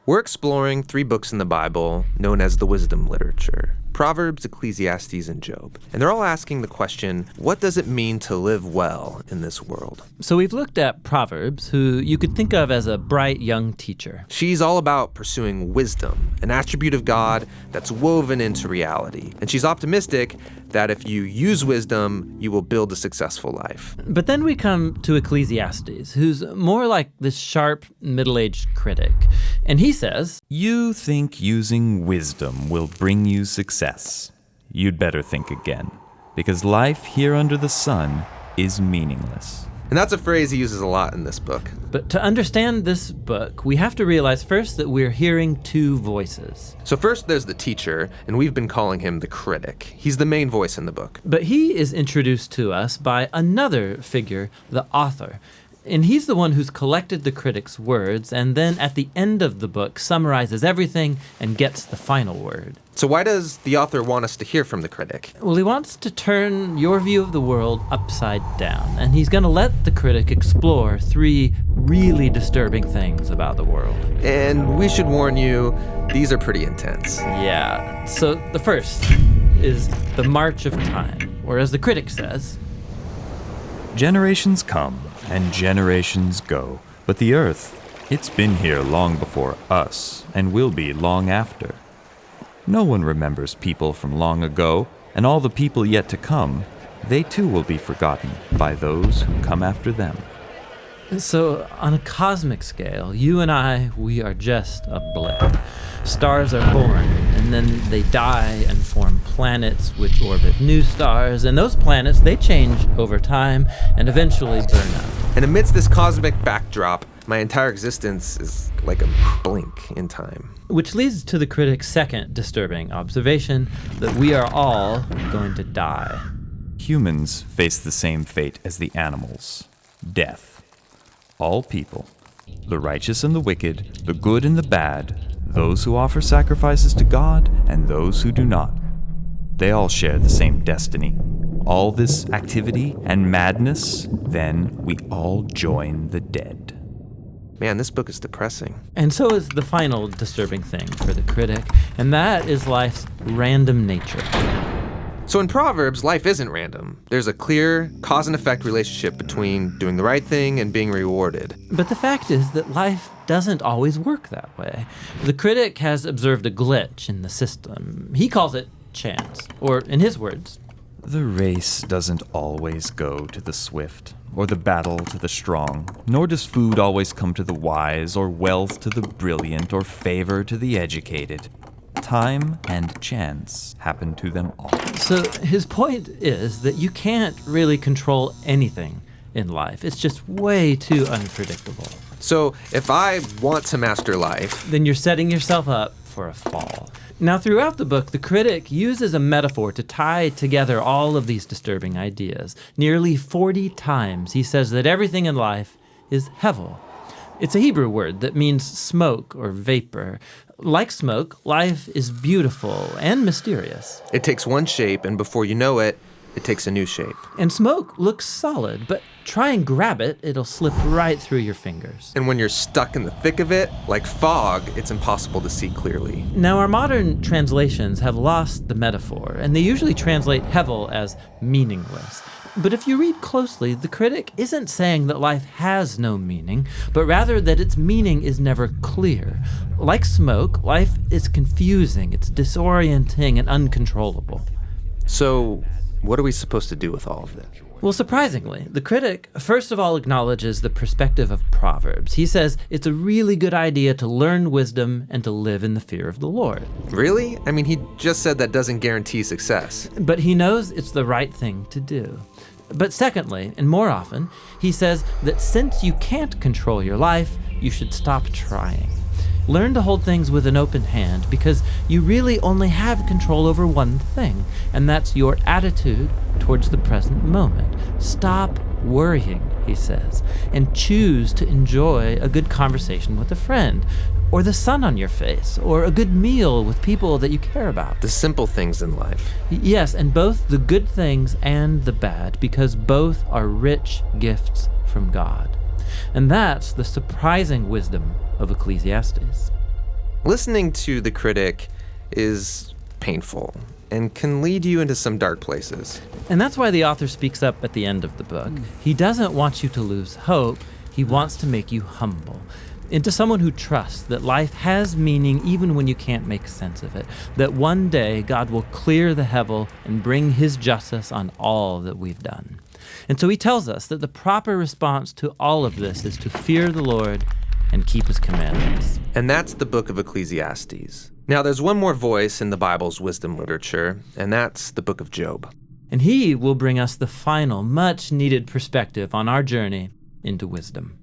We're exploring 3 books in the Bible known as the wisdom literature: Proverbs, Ecclesiastes, and Job. And they're all asking the question, what does it mean to live well in this world? So we've looked at Proverbs, who you could think of as a bright young teacher. She's all about pursuing wisdom, an attribute of God that's woven into reality. And she's optimistic that if you use wisdom, you will build a successful life. But then we come to Ecclesiastes, who's more like this sharp, middle-aged critic. And he says, "You think using wisdom will bring you success. You'd better think again, because life here under the sun is meaningless." And that's a phrase he uses a lot in this book. But to understand this book, we have to realize first that we're hearing 2 voices. So first there's the teacher, and we've been calling him the critic. He's the main voice in the book. But he is introduced to us by another figure, the author. And he's the one who's collected the critic's words, and then at the end of the book summarizes everything and gets the final word. So why does the author want us to hear from the critic? Well, he wants to turn your view of the world upside down, and he's going to let the critic explore 3 really disturbing things about the world. And we should warn you, these are pretty intense. Yeah, so the first is the march of time, or as the critic says, Generations come and generations go, but the earth, it's been here long before us and will be long after. No one remembers people from long ago, and all the people yet to come, they too will be forgotten by those who come after them. So on a cosmic scale, you and I, we are just a blip. Stars are born, and then they die and form planets which orbit new stars, and those planets, they change over time and eventually burn up. And amidst this cosmic backdrop, my entire existence is like a blink in time. Which leads to the critic's second disturbing observation, that we are all going to die. Humans face the same fate as the animals: death. All people, the righteous and the wicked, the good and the bad, those who offer sacrifices to God and those who do not, they all share the same destiny. All this activity and madness, then we all join the dead. Man, this book is depressing. And so is the final disturbing thing for the critic, and that is life's random nature. So in Proverbs, life isn't random. There's a clear cause and effect relationship between doing the right thing and being rewarded. But the fact is that life doesn't always work that way. The critic has observed a glitch in the system. He calls it chance, or in his words, The race doesn't always go to the swift, or the battle to the strong, nor does food always come to the wise, or wealth to the brilliant, or favor to the educated. Time and chance happen to them all. So his point is that you can't really control anything in life. It's just way too unpredictable. So if I want to master life, Then you're setting yourself up for a fall. Now, throughout the book, the critic uses a metaphor to tie together all of these disturbing ideas. Nearly 40 times he says that everything in life is hevel. It's a Hebrew word that means smoke or vapor. Like smoke, life is beautiful and mysterious. it takes one shape, and before you know it, it takes a new shape. And smoke looks solid, but try and grab it, it'll slip right through your fingers. And when you're stuck in the thick of it, like fog, it's impossible to see clearly. Now, our modern translations have lost the metaphor, and they usually translate hevel as meaningless. But if you read closely, the critic isn't saying that life has no meaning, but rather that its meaning is never clear. Like smoke, life is confusing, it's disorienting and uncontrollable. So what are we supposed to do with all of this? Well, surprisingly, the critic first of all acknowledges the perspective of Proverbs. He says it's a really good idea to learn wisdom and to live in the fear of the Lord. Really? I mean, he just said that doesn't guarantee success. But he knows it's the right thing to do. But secondly, and more often, he says that since you can't control your life, you should stop trying. Learn to hold things with an open hand, because you really only have control over one thing, and that's your attitude towards the present moment. Stop worrying, he says, and choose to enjoy a good conversation with a friend, or the sun on your face, or a good meal with people that you care about. The simple things in life. Yes, and both the good things and the bad, because both are rich gifts from God. And that's the surprising wisdom of Ecclesiastes. Listening to the critic is painful and can lead you into some dark places. And that's why the author speaks up at the end of the book. He doesn't want you to lose hope. He wants to make you humble into someone who trusts that life has meaning even when you can't make sense of it, that one day God will clear the hevel and bring his justice on all that we've done. And so he tells us that the proper response to all of this is to fear the Lord and keep his commandments. And that's the book of Ecclesiastes. Now, there's one more voice in the Bible's wisdom literature, and that's the book of Job. And he will bring us the final, much-needed perspective on our journey into wisdom.